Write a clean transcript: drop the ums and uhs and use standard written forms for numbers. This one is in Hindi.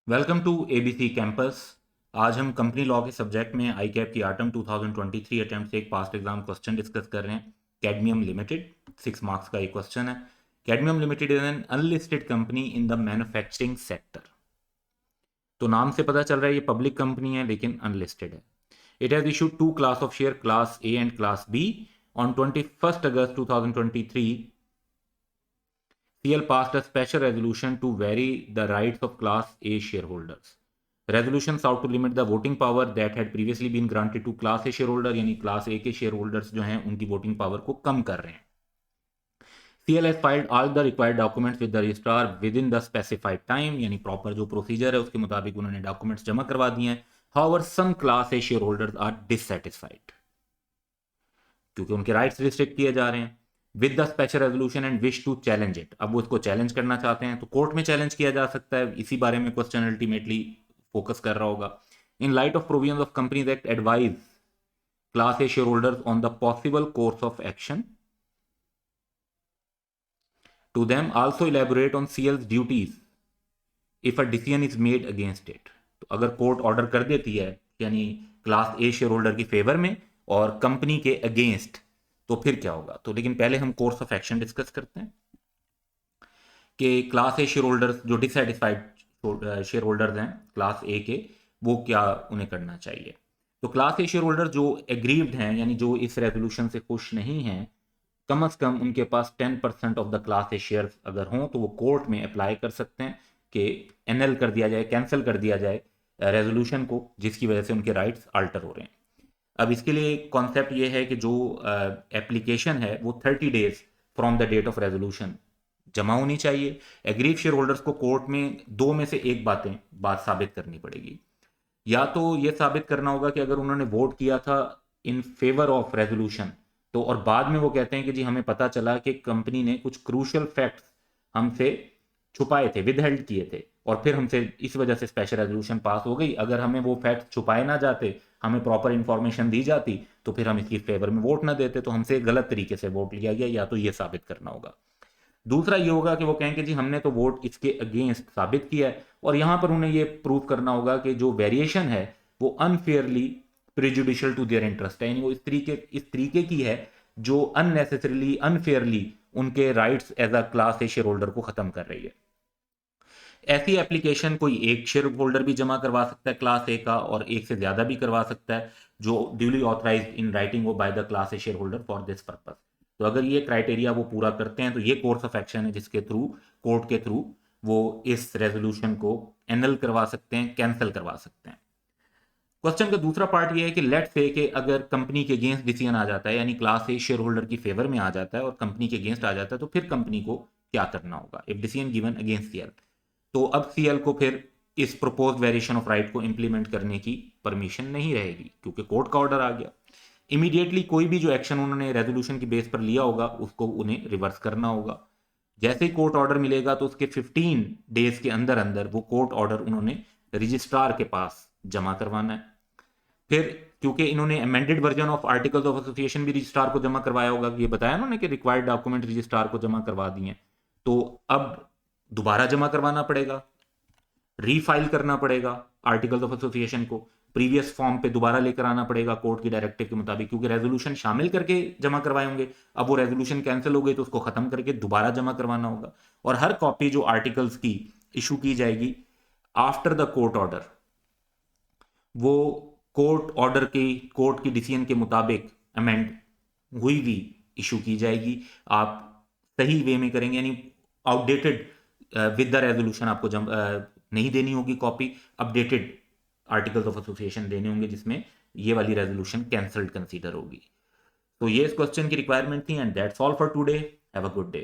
Welcome to ABC campus. आज हम कंपनी लॉ के सब्जेक्ट में आईकैप की आटम 2023 अटेम्प्ट से एक पास्ट एग्जाम क्वेश्चन डिस्कस कर रहे हैं। कैडमियम लिमिटेड 6 मार्क्स का एक क्वेश्चन है। Cadmium limited is an unlisted company in the manufacturing sector. तो नाम से पता चल रहा है ये पब्लिक कंपनी है लेकिन अनलिस्टेड है। It has issued two class of share, class A and class B. On 21 August 2023 CL passed a special resolution to vary the rights of Class A shareholders. Resolution sought to limit the voting power that had previously been granted to Class A shareholder, यानी Class A के shareholders जो हैं उनकी voting power को कम कर रहे हैं। CL has filed all the required documents with the registrar within the specified time, यानी प्रॉपर जो प्रोसीजर है उसके मुताबिक उन्होंने डॉक्यूमेंट्स जमा करवा दिए हैं। However, some Class A shareholders are dissatisfied क्योंकि उनके राइट्स रिस्ट्रिक्ट किए जा रहे हैं with the special resolution and wish to challenge it. अब वो इसको चैलेंज करना चाहते हैं तो कोर्ट में चैलेंज किया जा सकता है। इसी बारे में क्वेश्चन अल्टीमेटली फोकस कर रहा होगा। In light of provisions of companies act advise class A share holders on the possible course of action to them also elaborate on CLs duties if a decision is made against it. तो अगर कोर्ट ऑर्डर कर देती है यानी क्लास ए शेयर होल्डर की फेवर में और कंपनी के अगेंस्ट तो फिर क्या होगा। तो लेकिन पहले हम कोर्स ऑफ एक्शन डिस्कस करते हैं कि क्लास ए शेयर होल्डर्स जो डिससेटिस्फाइड शेयर होल्डर्स हैं क्लास ए के, वो क्या उन्हें करना चाहिए। तो क्लास ए शेयर होल्डर जो एग्रीव्ड हैं यानी जो इस रेजोल्यूशन से खुश नहीं हैं, कम से कम उनके पास 10% of the class A shares अगर हों तो वो कोर्ट में अप्लाई कर सकते हैं कि एनएल कर दिया जाए, कैंसिल कर दिया जाए रेजोल्यूशन को, जिसकी वजह से उनके राइट्स अल्टर हो रहे हैं। अब इसके लिए कॉन्सेप्ट ये है कि जो एप्लीकेशन है वो 30 days from the date of resolution जमा होनी चाहिए। एग्रीव शेयर होल्डर्स को कोर्ट में दो में से एक बात साबित करनी पड़ेगी। या तो ये साबित करना होगा कि अगर उन्होंने वोट किया था इन फेवर ऑफ रेजोल्यूशन तो और बाद में वो कहते हैं कि जी हमें पता चला कि कंपनी ने कुछ क्रूशियल फैक्ट्स हमसे छुपाए थे, विदहेल्ड किए थे, और फिर हमसे इस वजह से स्पेशल रेजोल्यूशन पास हो गई। अगर हमें वो फैक्ट छुपाए ना जाते, हमें प्रॉपर इंफॉर्मेशन दी जाती तो फिर हम इसकी फेवर में वोट ना देते, तो हमसे गलत तरीके से वोट लिया गया। या तो ये साबित करना होगा। दूसरा ये होगा कि वो कहें कि जी हमने तो वोट इसके अगेंस्ट साबित किया है, और यहां पर उन्हें ये प्रूव करना होगा कि जो वेरिएशन है वो unfairly prejudicial to their interest है, यानी वो इस तरीके की है जो अननेसेसरीली अनफेयरली उनके rights as a class A share holder को खत्म कर रही है। ऐसी एप्लीकेशन कोई एक शेयर होल्डर भी जमा करवा सकता है क्लास ए का, और एक से ज्यादा भी करवा सकता है जो ड्यूली ऑथराइज्ड इन राइटिंग हो by the class A share holder for this purpose. तो अगर ये क्राइटेरिया वो पूरा करते हैं तो ये कोर्स ऑफ एक्शन है जिसके थ्रू कोर्ट के थ्रू वो इस रेजोल्यूशन को एनल करवा सकते हैं, कैंसिल करवा सकते हैं। क्वेश्चन का दूसरा पार्ट ये है कि लेट से कि अगर कंपनी के अगेंस्ट डिसीजन आ जाता है यानी क्लास ए शेयर होल्डर की फेवर में आ जाता है और कंपनी के अगेंस्ट आ जाता है तो फिर कंपनी को क्या करना होगा if decision given against CL. तो अब सीएल को फिर इस प्रोपोज वेरिएशन ऑफ राइट को इंप्लीमेंट करने की परमिशन नहीं रहेगी क्योंकि कोर्ट का ऑर्डर आ गया। इमीडिएटली कोई भी जो एक्शन उन्होंने रेजोल्यूशन की बेस पर लिया होगा उसको उन्हें रिवर्स करना होगा। जैसे ही कोर्ट ऑर्डर मिलेगा तो उसके 15 डेज के अंदर अंदर वो कोर्ट ऑर्डर उन्होंने रजिस्ट्रार के पास जमा करवाना है। फिर क्योंकि इन्होंने amended version of articles of association भी रजिस्ट्रार को जमा करवाया होगा, ये बताया उन्होंने कि रिक्वायर्ड डॉक्यूमेंट रजिस्ट्रार को जमा करवा दिए, तो अब दोबारा जमा करवाना पड़ेगा, रीफाइल करना पड़ेगा आर्टिकल्स ऑफ एसोसिएशन को, प्रीवियस फॉर्म पे दोबारा लेकर आना पड़ेगा कोर्ट की डायरेक्टिव के मुताबिक, क्योंकि रेजोल्यूशन शामिल करके जमा करवाए होंगे। अब वो रेजोल्यूशन कैंसिल हो गई तो उसको खत्म करके दोबारा जमा करवाना होगा। और हर कॉपी जो आर्टिकल्स की इशू की जाएगी आफ्टर द कोर्ट ऑर्डर, वो कोर्ट की डिसीजन के मुताबिक अमेंड हुई भी इशू की जाएगी। आप सही वे में करेंगे यानी आउटडेटेड विद द रेजोल्यूशन आपको नहीं देनी होगी copy, updated articles of association देने होंगे जिसमें ये वाली रेजोल्यूशन कैंसल्ड कंसीडर होगी। तो ये इस क्वेश्चन की रिक्वायरमेंट थी and that's all for today. Have a good day.